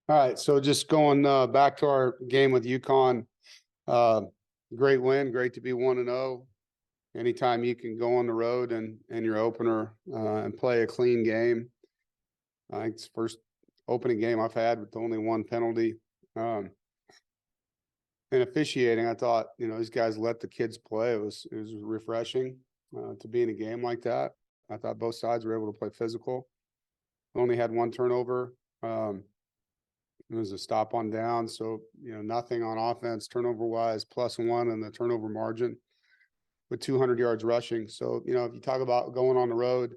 All right, so just going back to our game with UConn, uh, great win, great to be 1-0. Anytime you can go on the road and your opener and play a clean game. I think it's the first opening game I've had with only one penalty. And officiating, I thought, these guys let the kids play. It was refreshing to be in a game like that. I thought both sides were able to play physical. Only had one turnover. It was a stop on down. So, nothing on offense, turnover wise, +1 in the turnover margin with 200 yards rushing. So, if you talk about going on the road,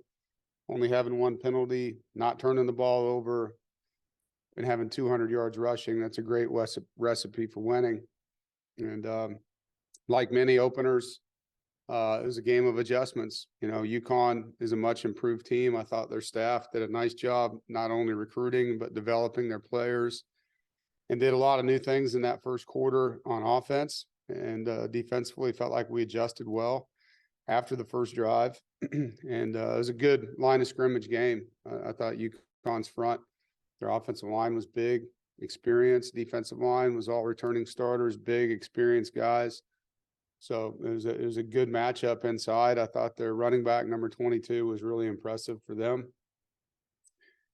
only having one penalty, not turning the ball over, and having 200 yards rushing, that's a great recipe for winning. And like many openers, it was a game of adjustments. UConn is a much improved team. I thought their staff did a nice job, not only recruiting, but developing their players, and did a lot of new things in that first quarter on offense. And defensively, felt like we adjusted well after the first drive. And it was a good line of scrimmage game. I thought UConn's front, their offensive line was big, experienced. Defensive line was all returning starters, big, experienced guys. So it was a good matchup inside. I thought their running back, number 22, was really impressive for them.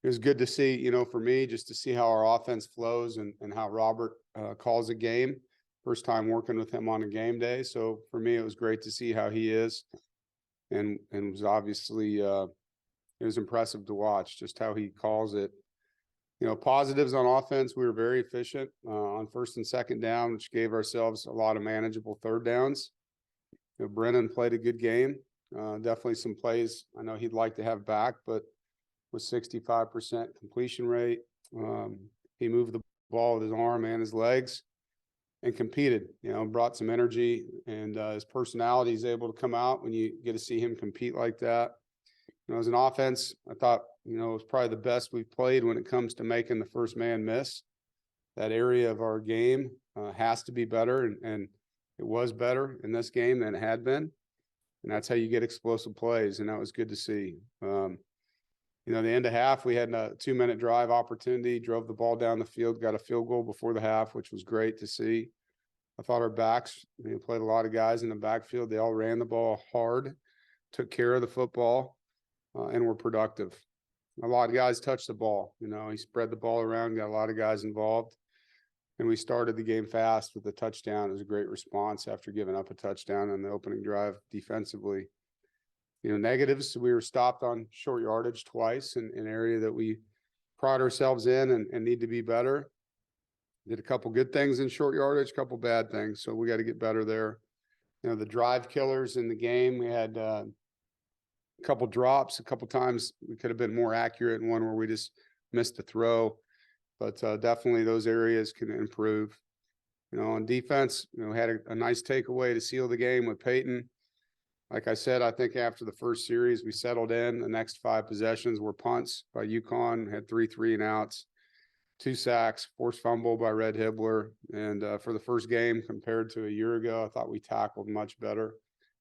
It was good to see, for me, just to see how our offense flows and how Robert calls a game. First time working with him on a game day. So for me, it was great to see how he is. And it was obviously, it was impressive to watch just how he calls it. Positives on offense, we were very efficient on first and second down, which gave ourselves a lot of manageable third downs. Brennan played a good game. Definitely some plays I know he'd like to have back, but with 65% completion rate, he moved the ball with his arm and his legs and competed, brought some energy, and his personality is able to come out when you get to see him compete like that. As an offense, I thought, it was probably the best we've played when it comes to making the first man miss. That area of our game has to be better, and it was better in this game than it had been. And that's how you get explosive plays, and that was good to see. The end of half, we had a 2-minute drive opportunity, drove the ball down the field, got a field goal before the half, which was great to see. I thought our backs, played a lot of guys in the backfield. They all ran the ball hard, took care of the football, and were productive. A lot of guys touched the ball. He spread the ball around, got a lot of guys involved. And we started the game fast with a touchdown. It was a great response after giving up a touchdown on the opening drive defensively. Negatives, we were stopped on short yardage twice in an area that we pride ourselves in and need to be better. Did a couple good things in short yardage, a couple bad things. So we got to get better there. The drive killers in the game, we had a couple drops, a couple times we could have been more accurate, and one where we just missed a throw. But definitely those areas can improve. On defense, had a nice takeaway to seal the game with Peyton. Like I said, I think after the first series, we settled in. The next 5 possessions were punts by UConn, had 3 3-and-outs, 2 sacks, forced fumble by Red Hibbler. And for the first game compared to a year ago, I thought we tackled much better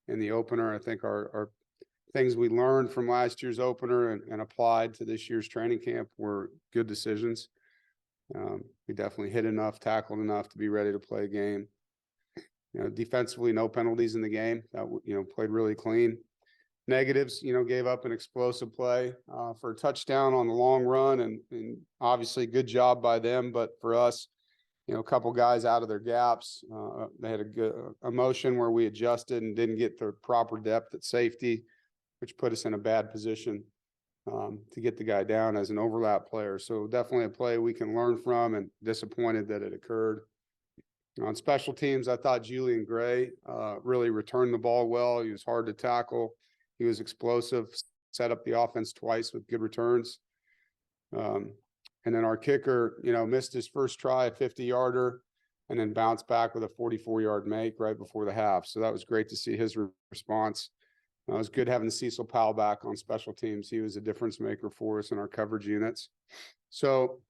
in the opener. I think our things we learned from last year's opener and applied to this year's training camp were good decisions. We definitely hit enough, tackled enough to be ready to play a game. Defensively, no penalties in the game. That played really clean. Negatives, gave up an explosive play for a touchdown on the long run, and obviously good job by them. But for us, a couple guys out of their gaps. They had a good motion where we adjusted and didn't get the proper depth at safety, which put us in a bad position to get the guy down as an overlap player. So definitely a play we can learn from, and disappointed that it occurred. On special teams, I thought Julian Gray really returned the ball well. He was hard to tackle. He was explosive, set up the offense twice with good returns. And then our kicker, missed his first try, a 50-yarder, and then bounced back with a 44-yard make right before the half. So that was great to see his response. It was good having Cecil Powell back on special teams. He was a difference maker for us in our coverage units. So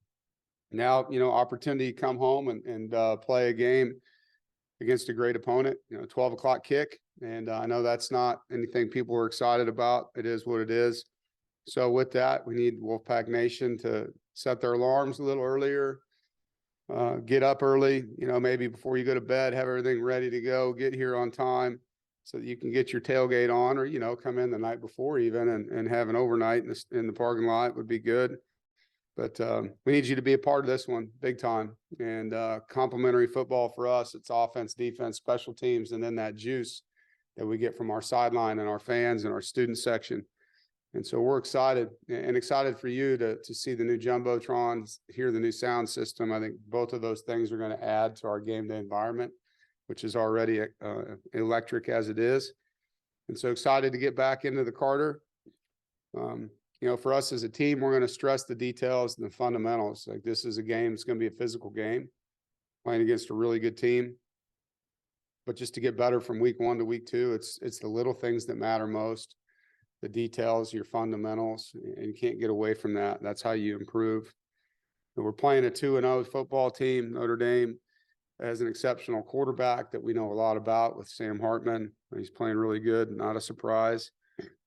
now, opportunity to come home and play a game against a great opponent, 12 o'clock kick. And I know that's not anything people are excited about. It is what it is. So with that, we need Wolfpack Nation to set their alarms a little earlier, Get up early, maybe before you go to bed, have everything ready to go, get here on time so that you can get your tailgate on, or, come in the night before even and have an overnight in the parking lot would be good. But we need you to be a part of this one big time. And complimentary football for us, it's offense, defense, special teams, and then that juice that we get from our sideline and our fans and our student section. And so we're excited for you to see the new Jumbotrons, hear the new sound system. I think both of those things are going to add to our game day environment, which is already electric as it is. And so excited to get back into the Carter. For us as a team, we're going to stress the details and the fundamentals. Like, this is a game, it's going to be a physical game, playing against a really good team. But just to get better from week 1 to week 2, it's the little things that matter most, the details, your fundamentals, and you can't get away from that. That's how you improve. And we're playing a 2-0 football team. Notre Dame has an exceptional quarterback that we know a lot about with Sam Hartman. He's playing really good, not a surprise.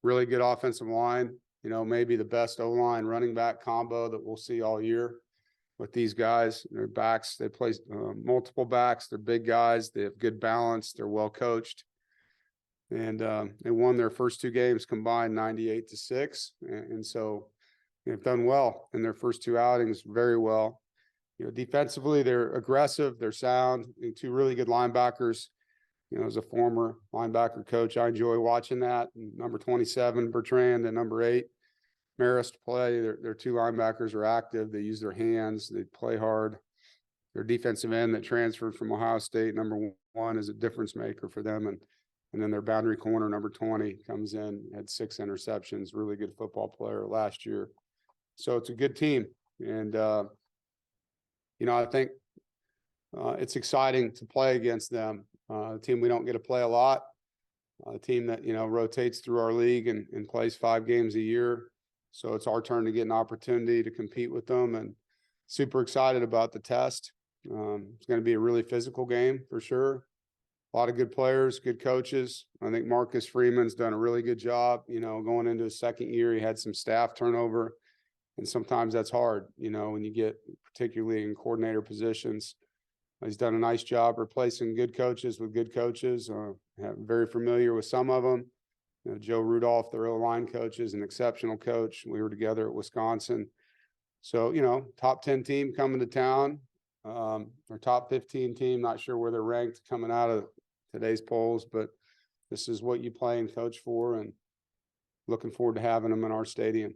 Really good offensive line. Maybe the best O-line running back combo that we'll see all year with these guys. Their backs, they play multiple backs. They're big guys. They have good balance. They're well coached. And they won their first 2 games combined 98-6. And so they've done well in their first 2 outings, very well. Defensively, they're aggressive. They're sound. 2 really good linebackers. As a former linebacker coach, I enjoy watching that. Number 27, Bertrand, and number 8, Marist play. Their 2 linebackers are active. They use their hands. They play hard. Their defensive end that transferred from Ohio State, number 1, is a difference maker for them. And then their boundary corner, number 20, comes in, had 6 interceptions, really good football player last year. So it's a good team. And, I think it's exciting to play against them. A team we don't get to play a lot, a team that, rotates through our league and plays 5 games a year. So it's our turn to get an opportunity to compete with them, and super excited about the test. It's going to be a really physical game for sure. A lot of good players, good coaches. I think Marcus Freeman's done a really good job, going into his second year. He had some staff turnover, and sometimes that's hard, when you get particularly in coordinator positions. He's done a nice job replacing good coaches with good coaches. Very familiar with some of them. Joe Rudolph, their O-line coach, is an exceptional coach. We were together at Wisconsin. So, top 10 team coming to town. Our top 15 team, not sure where they're ranked coming out of today's polls, but this is what you play and coach for, and looking forward to having them in our stadium.